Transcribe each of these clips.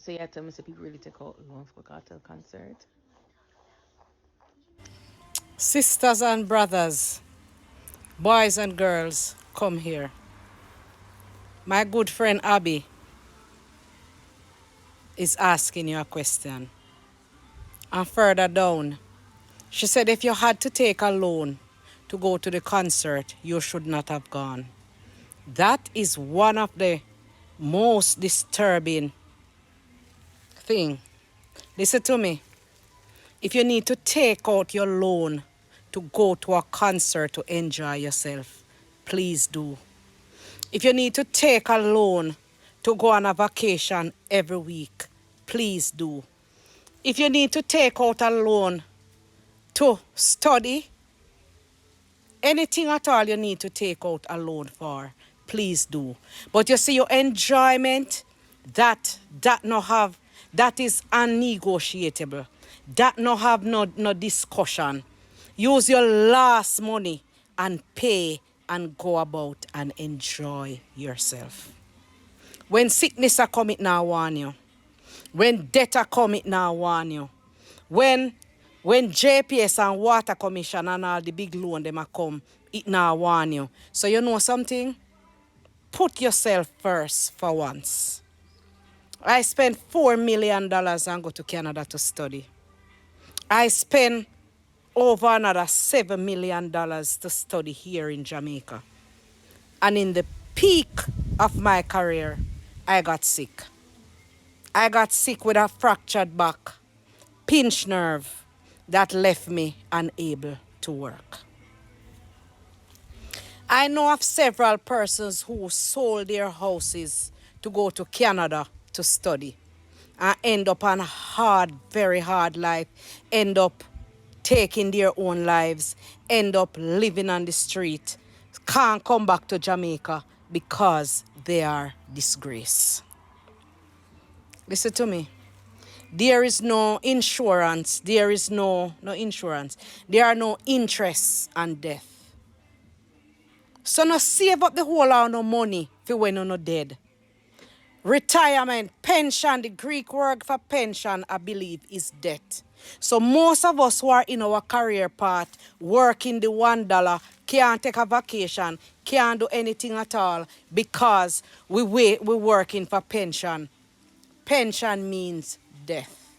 So you tell me say people really take out loan for Cartel concert. Sisters and brothers, boys and girls, come here. My good friend Abby is asking you a question. And further down, she said if you had to take a loan to go to the concert, you should not have gone. That is one of the most disturbing thing. Listen to me. If you need to take out your loan to go to a concert to enjoy yourself, please do. If you need to take a loan to go on a vacation every week, please do. If you need to take out a loan to study, anything at all you need to take out a loan for, please do. But you see your enjoyment, that no have, that is unnegotiable. That no have no discussion. Use your last money and pay and go about and enjoy yourself. When sickness a come, it now warn you. When debt a come, it now warn you. When JPS and Water Commission and all the big loan them a come, it now warn you. So you know something? Put yourself first for once. I spent $4 million and go to Canada to study. I spent over another $7 million to study here in Jamaica. And in the peak of my career, I got sick. I got sick with a fractured back, pinched nerve that left me unable to work. I know of several persons who sold their houses to go to Canada to study and end up on a hard, very hard life, end up taking their own lives, end up living on the street, can't come back to Jamaica because they are disgraced. Listen to me. There is no insurance. There is no insurance. There are no interests on death. So no save up the whole lot of no money for when you're not dead. Retirement, pension, the Greek word for pension, I believe, is debt. So most of us who are in our career path, working the $1, can't take a vacation, can't do anything at all because we're working for pension. Pension means death.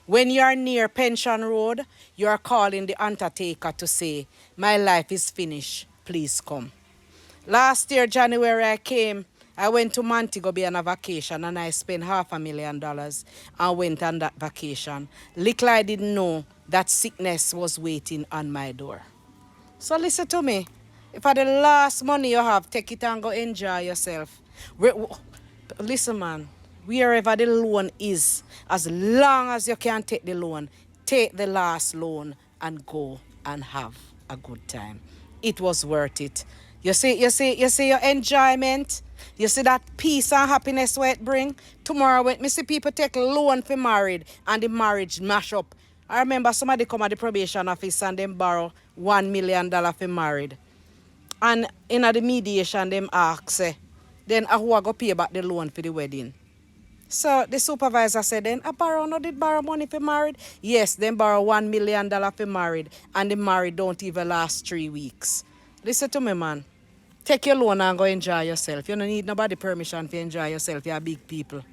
When you are near Pension Road, you are calling the undertaker to say, my life is finished, please come. Last year, January, I went to Montego Bay on a vacation and I spent $500,000 and went on that vacation. Little I didn't know that sickness was waiting on my door. So listen to me. If for the last money you have, take it and go enjoy yourself. Listen, man. Wherever the loan is, as long as you can take the loan, take the last loan and go and have a good time. It was worth it. You see your enjoyment. You see that peace and happiness where it bring. Tomorrow when me see people take loan for married and the marriage mash up. I remember somebody come at the probation office and them borrow $1 million for married. And in the mediation them ask say, then who I go pay back the loan for the wedding? So the supervisor said then, did borrow money for married? Yes, then borrow $1 million for married and the married don't even last 3 weeks. Listen to me, man. Take your loan and go enjoy yourself. You don't need nobody permission to enjoy yourself. You're big people.